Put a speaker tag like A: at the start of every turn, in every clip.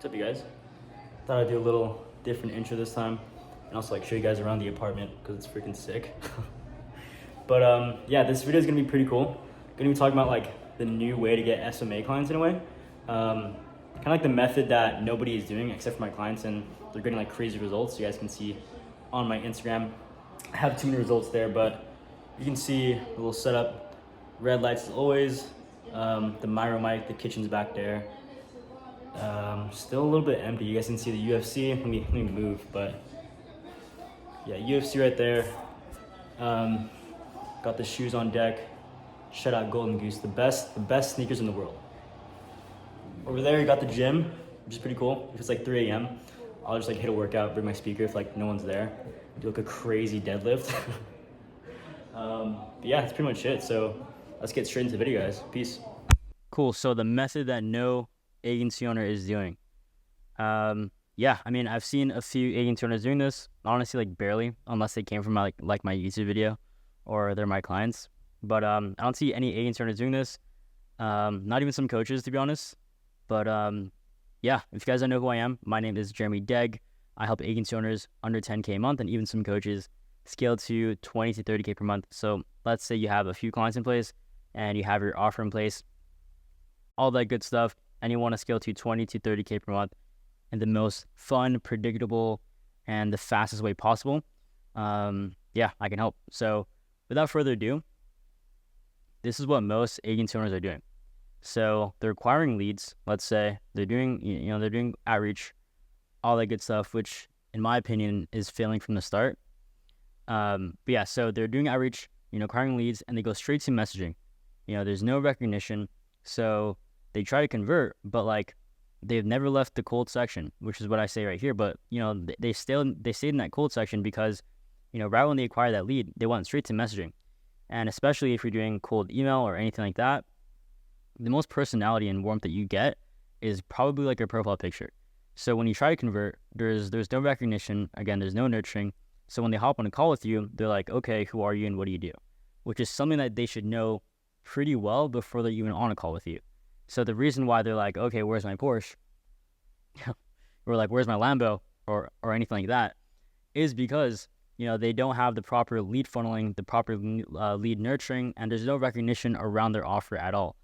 A: What's up, you guys? Thought I'd do a little different intro this time, and also like show you guys around the apartment because it's freaking sick. But yeah, this video is gonna be pretty cool. Gonna be talking about like the new way to get SMA clients in a way. Kind of like the method that nobody is doing except for my clients, and they're getting like crazy results. You guys can see on my Instagram. I have too many results there, but you can see a little setup. Red lights as always. The Miro mic, the kitchen's back there. Still a little bit empty. You guys can see the UFC. Let me move, but yeah, UFC right there. Got the shoes on deck. Shout out Golden Goose, the best sneakers in the world. Over there, you got the gym, which is pretty cool. If it's like 3 a.m., I'll just like hit a workout, bring my speaker if like no one's there, do like a crazy deadlift. But yeah, that's pretty much it. So let's get straight into the video, guys. Peace. Cool. So the method that no agency owner is doing. Yeah, I mean, I've seen a few agency owners doing this. Honestly, like barely, unless they came from my, like my YouTube video, or they're my clients. But I don't see any agency owners doing this. Not even some coaches, to be honest. But yeah, if you guys don't know who I am, my name is Jeremy Degg. I help agency owners under 10K a month, and even some coaches scale to 20 to 30K per month. So let's say you have a few clients in place, and you have your offer in place, all that good stuff, and you want to scale to 20 to 30K per month in the most fun, predictable, and the fastest way possible. Yeah, I can help. So without further ado, this is what most agency owners are doing. So they're acquiring leads. Let's say they're doing, they're doing outreach, all that good stuff, which in my opinion is failing from the start. But yeah, so they're doing outreach, acquiring leads, and they go straight to messaging. There's no recognition. So they try to convert, but like they've never left the cold section, which is what I say right here. But they stayed in that cold section because right when they acquire that lead, they went straight to messaging. And especially if you're doing cold email or anything like that, the most personality and warmth that you get is probably like your profile picture. So when you try to convert, there's no recognition. Again, there's no nurturing. So when they hop on a call with you, they're like, okay, who are you and what do you do? Which is something that they should know pretty well before they're even on a call with you. So the reason why they're like, okay, where's my Porsche? Or like, where's my Lambo? Or anything like that, is because they don't have the proper lead funneling, the proper lead nurturing, and there's no recognition around their offer at all,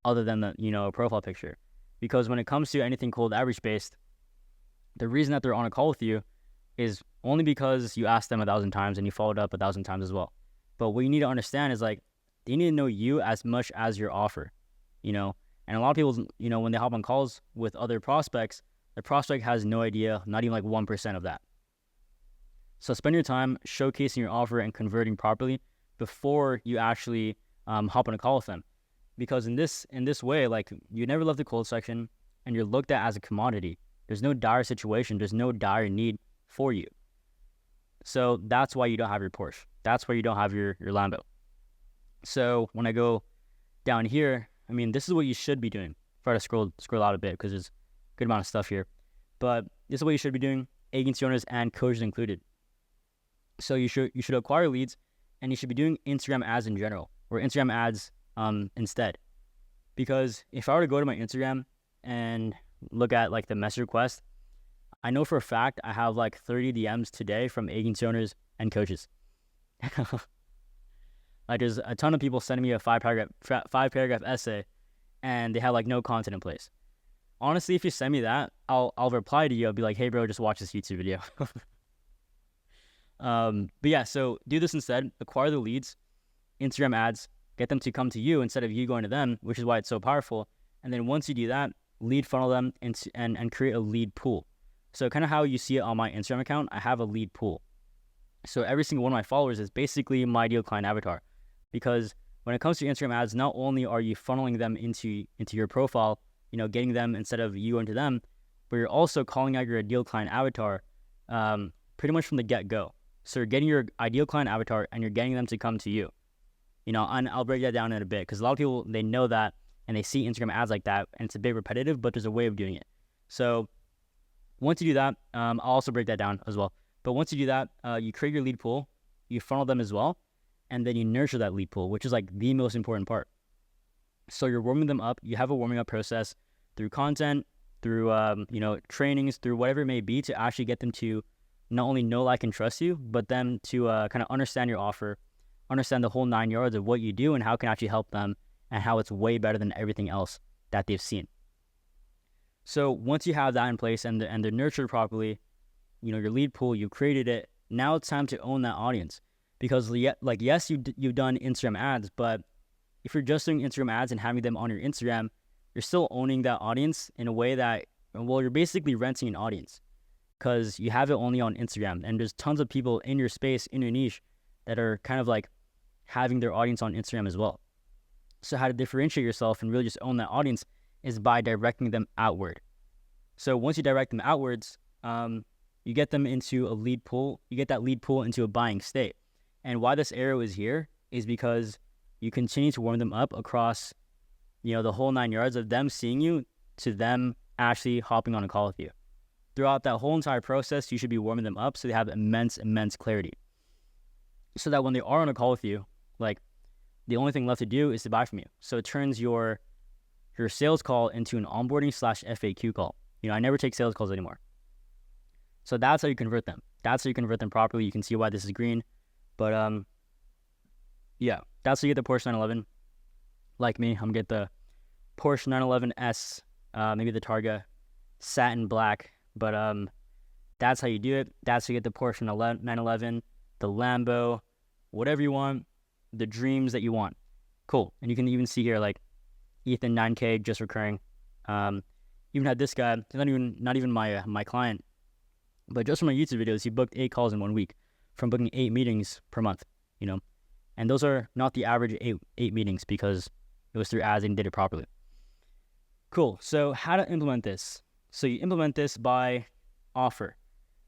A: other than the profile picture. Because when it comes to anything cold outreach based, the reason that they're on a call with you is only because you asked them 1,000 times and you followed up 1,000 times as well. But what you need to understand is like they need to know you as much as your offer, And a lot of people, when they hop on calls with other prospects, the prospect has no idea, not even like 1% of that. So spend your time showcasing your offer and converting properly before you actually hop on a call with them. Because in this way, like you never left the cold section and you're looked at as a commodity. There's no dire situation. There's no dire need for you. So that's why you don't have your Porsche. That's why you don't have your Lambo. So when I go down here, I mean, this is what you should be doing. Try to scroll out a bit because there's a good amount of stuff here. But this is what you should be doing, agency owners and coaches included. So you should acquire leads, and you should be doing Instagram ads in general, or Instagram ads instead. Because if I were to go to my Instagram and look at like the message request, I know for a fact I have like 30 DMs today from agency owners and coaches. Like there's a ton of people sending me a five paragraph essay, and they have like no content in place. Honestly, if you send me that, I'll reply to you. I'll be like, hey bro, just watch this YouTube video. But yeah, so do this instead. Acquire the leads, Instagram ads, get them to come to you instead of you going to them, which is why it's so powerful. And then once you do that, lead funnel them and create a lead pool. So kind of how you see it on my Instagram account, I have a lead pool. So every single one of my followers is basically my ideal client avatar. Because when it comes to Instagram ads, not only are you funneling them into your profile, getting them instead of you into them, but you're also calling out your ideal client avatar pretty much from the get-go. So you're getting your ideal client avatar and you're getting them to come to you. And I'll break that down in a bit because a lot of people, they know that and they see Instagram ads like that and it's a bit repetitive, but there's a way of doing it. So once you do that, I'll also break that down as well. But once you do that, you create your lead pool, you funnel them as well, and then you nurture that lead pool, which is like the most important part. So you're warming them up. You have a warming up process through content, through trainings, through whatever it may be, to actually get them to not only know, like, and trust you, but them to kind of understand your offer, understand the whole 9 yards of what you do and how it can actually help them, and how it's way better than everything else that they've seen. So once you have that in place and they're nurtured properly, your lead pool, you created it. Now it's time to own that audience, because yes, you've done Instagram ads, but if you're just doing Instagram ads and having them on your Instagram, you're still owning that audience in a way that, well, you're basically renting an audience, because you have it only on Instagram, and there's tons of people in your space, in your niche, that are kind of like having their audience on Instagram as well. So how to differentiate yourself and really just own that audience is by directing them outward. So once you direct them outwards, you get them into a lead pool. You get that lead pool into a buying state. And why this arrow is here is because you continue to warm them up across, the whole 9 yards of them seeing you to them actually hopping on a call with you. Throughout that whole entire process, you should be warming them up so they have immense clarity. So that when they are on a call with you, like, the only thing left to do is to buy from you. So it turns your sales call into an onboarding / FAQ call. I never take sales calls anymore. So that's how you convert them. That's how you convert them properly. You can see why this is green. But yeah, that's how you get the Porsche 911. Like me, I'm going to get the Porsche 911S, maybe the Targa satin black. But that's how you do it. That's how you get the Porsche 911, the Lambo, whatever you want, the dreams that you want. Cool. And you can even see here, like, Ethan 9K just recurring. Even had this guy, not even my client, but just from my YouTube videos, he booked 8 calls in 1 week from booking 8 meetings per month, and those are not the average 8 meetings, because it was through ads and did it properly. Cool. So how to implement this? So you implement this by offer.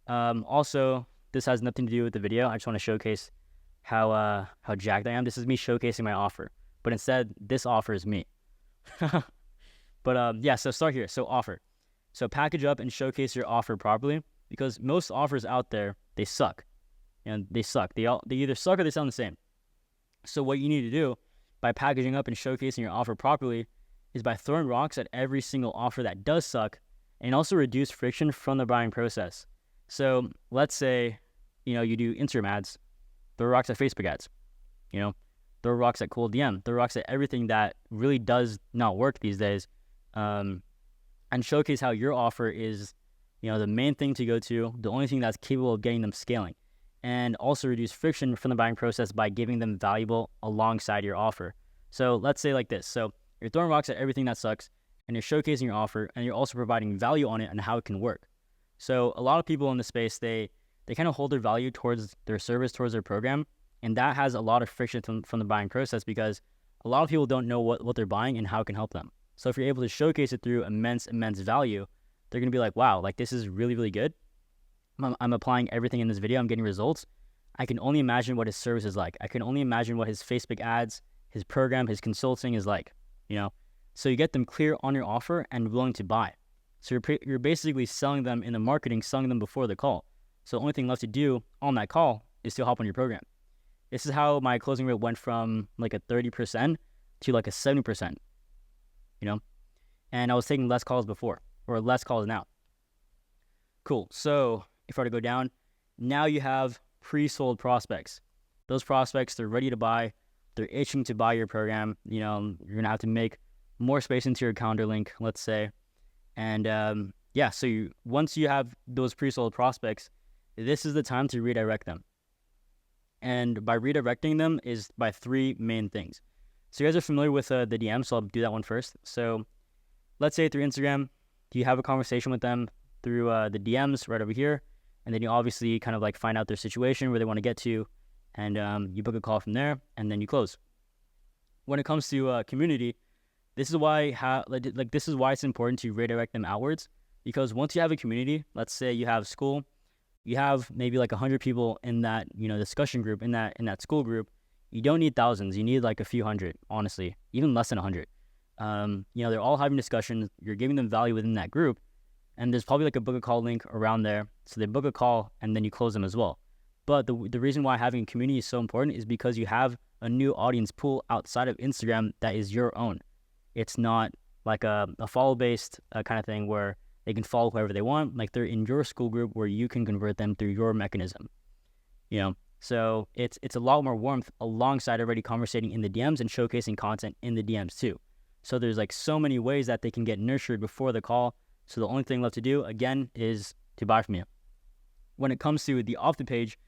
A: Also, this has nothing to do with the video. I just want to showcase how jacked I am. This is me showcasing my offer, but instead this offer is me. But yeah, so start here. So offer. So package up and showcase your offer properly, because most offers out there, they suck. And they suck. They either suck or they sound the same. So what you need to do by packaging up and showcasing your offer properly is by throwing rocks at every single offer that does suck, and also reduce friction from the buying process. So let's say, you do Instagram ads, throw rocks at Facebook ads, throw rocks at cold DM, throw rocks at everything that really does not work these days, and showcase how your offer is, the main thing to go to, the only thing that's capable of getting them scaling, and also reduce friction from the buying process by giving them valuable alongside your offer. So let's say like this. So you're throwing rocks at everything that sucks, and you're showcasing your offer, and you're also providing value on it and how it can work. So a lot of people in the space, they kind of hold their value towards their service, towards their program, and that has a lot of friction from the buying process, because a lot of people don't know what they're buying and how it can help them. So if you're able to showcase it through immense value, they're going to be like, wow, like, this is really, really good. I'm applying everything in this video. I'm getting results. I can only imagine what his service is like. I can only imagine what his Facebook ads, his program, his consulting is like, So you get them clear on your offer and willing to buy. So you're basically selling them in the marketing, selling them before the call. So the only thing left to do on that call is to hop on your program. This is how my closing rate went from like a 30% to like a 70%, and I was taking less calls before, or less calls now. Cool. So if I were to go down, now you have pre-sold prospects. Those prospects, they're ready to buy. They're itching to buy your program. You're going to have to make more space into your calendar link, let's say. And yeah, so once you have those pre-sold prospects, this is the time to redirect them. And by redirecting them is by 3 main things. So you guys are familiar with the DM, so I'll do that one first. So let's say through Instagram, you have a conversation with them through the DMs right over here, and then you obviously kind of like find out their situation, where they want to get to, and you book a call from there, and then you close. When it comes to community, this is why this is why it's important to redirect them outwards, because once you have a community, let's say you have school, you have maybe like 100 people in that discussion group, in that school group. You don't need thousands. You need like a few hundred, honestly, even less than 100. They're all having discussions. You're giving them value within that group, and there's probably like a book a call link around there. So they book a call and then you close them as well. But the reason why having a community is so important is because you have a new audience pool outside of Instagram that is your own. It's not like a follow-based kind of thing where They can follow whoever they want. Like they're in your school group where you can convert them through your mechanism, you know? So it's a lot more warmth alongside already conversating in the DMs and showcasing content in the DMs too. So there's like so many ways that they can get nurtured before the call. So the only thing left to do, again, is to buy from you. When it comes to the off the page,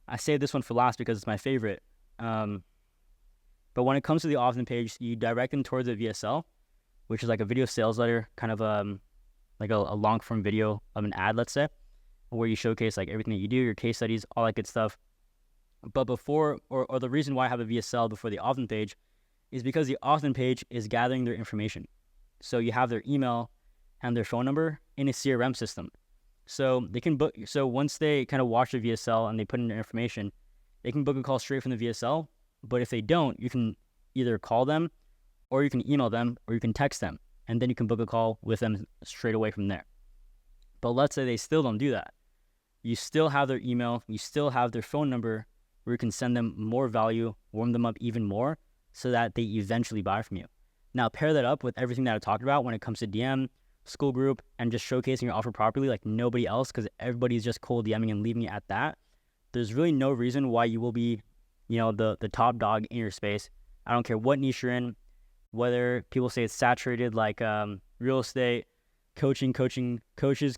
A: I saved this one for last because it's my favorite. But when it comes to the off the page, you direct them towards a VSL, which is like a video sales letter, kind of like a long form video of an ad, let's say, where you showcase like everything that you do, your case studies, all that good stuff. But before, or the reason why I have a VSL before the opt-in page is because the opt-in page is gathering their information. So you have their email and their phone number in a CRM system. So they can book, so once they kind of watch the VSL and they put in their information, they can book a call straight from the VSL. But if they don't, you can either call them or you can email them or you can text them. And then you can book a call with them straight away from there. But let's say they still don't do that. You still have their email, you still have their phone number, where you can send them more value, warm them up even more so that they eventually buy from you. Now, pair that up with everything that I talked about when it comes to DM, school group, and just showcasing your offer properly like nobody else, because everybody's just cold DMing and leaving it at that. There's really no reason why you will be, you know, the top dog in your space. I don't care what niche you're in, whether people say it's saturated like real estate, coaching coaches.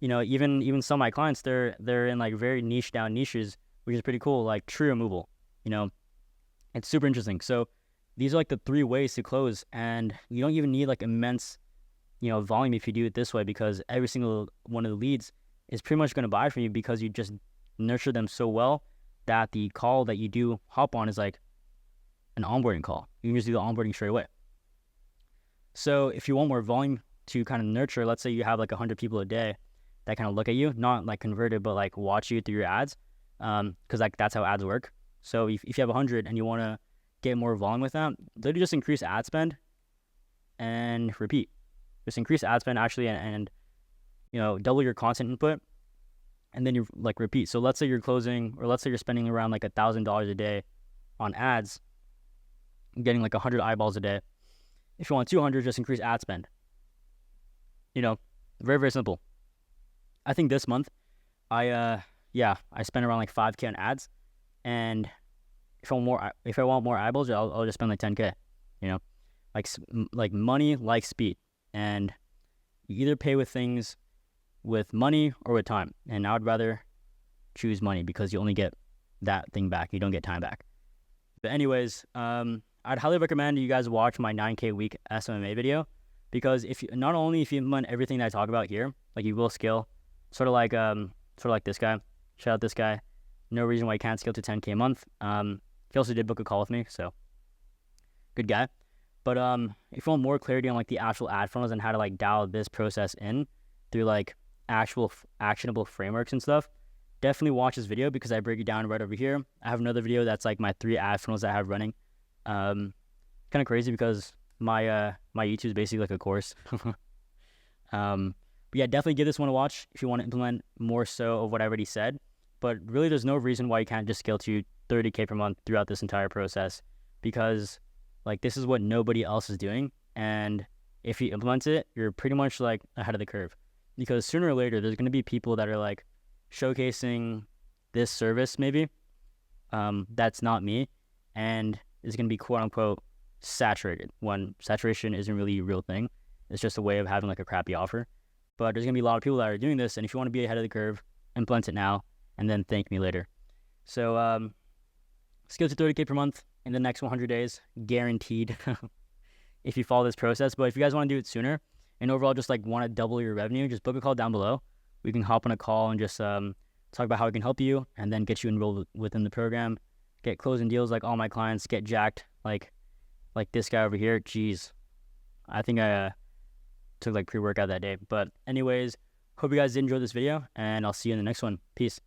A: You know, even some of my clients, they're in like very niche down niches, which is pretty cool, like tree removal, you know, it's super interesting. So these are like the 3 ways to close, and you don't even need like immense, you know, volume if you do it this way, because every single one of the leads is pretty much going to buy from you because you just nurture them so well that the call that you do hop on is like an onboarding call. You can just do the onboarding straight away. So if you want more volume to kind of nurture, let's say you have like 100 people a day that kind of look at you, not like converted, but like watch you through your ads, because like that's how ads work. So if you have 100 and you want to get more volume with that, literally just increase ad spend and repeat. Just increase ad spend actually, and you know, double your content input, and then you like repeat. So let's say you're closing, or let's say you're spending around like $1,000 a day on ads, getting like 100 eyeballs a day. If you want 200, just increase ad spend. You know, very, very simple. I think this month, I spent around like 5K on ads, and if I want more eyeballs, I'll just spend like 10K. You know, like money like speed, and you either pay with things with money or with time, and I would rather choose money because you only get that thing back. You don't get time back. But anyways, I'd highly recommend you guys watch my 9K week SMMA video, because if you implement everything that I talk about here, like you will scale. Sort of like this guy. Shout out this guy. No reason why he can't scale to 10K a month. He also did book a call with me, so good guy. But if you want more clarity on like the actual ad funnels and how to like dial this process in through like actual actionable frameworks and stuff, definitely watch this video because I break it down right over here. I have another video that's like my 3 ad funnels that I have running. Kind of crazy because my YouTube is basically like a course. But yeah, definitely give this one a watch if you want to implement more so of what I already said. But really, there's no reason why you can't just scale to 30K per month throughout this entire process, because like this is what nobody else is doing. And if you implement it, you're pretty much like ahead of the curve, because sooner or later, there's going to be people that are like showcasing this service maybe that's not me, and is going to be quote unquote saturated, when saturation isn't really a real thing. It's just a way of having like a crappy offer. But there's going to be a lot of people that are doing this, and if you want to be ahead of the curve, implement it now, and then thank me later. So scale to 30K per month in the next 100 days, guaranteed, if you follow this process. But if you guys want to do it sooner, and overall just like want to double your revenue, just book a call down below. We can hop on a call and just talk about how we can help you, and then get you enrolled within the program, get closing deals like all my clients, get jacked like this guy over here. Jeez, I think I took like pre-workout that day. But anyways, hope you guys did enjoy this video, and I'll see you in the next one. Peace.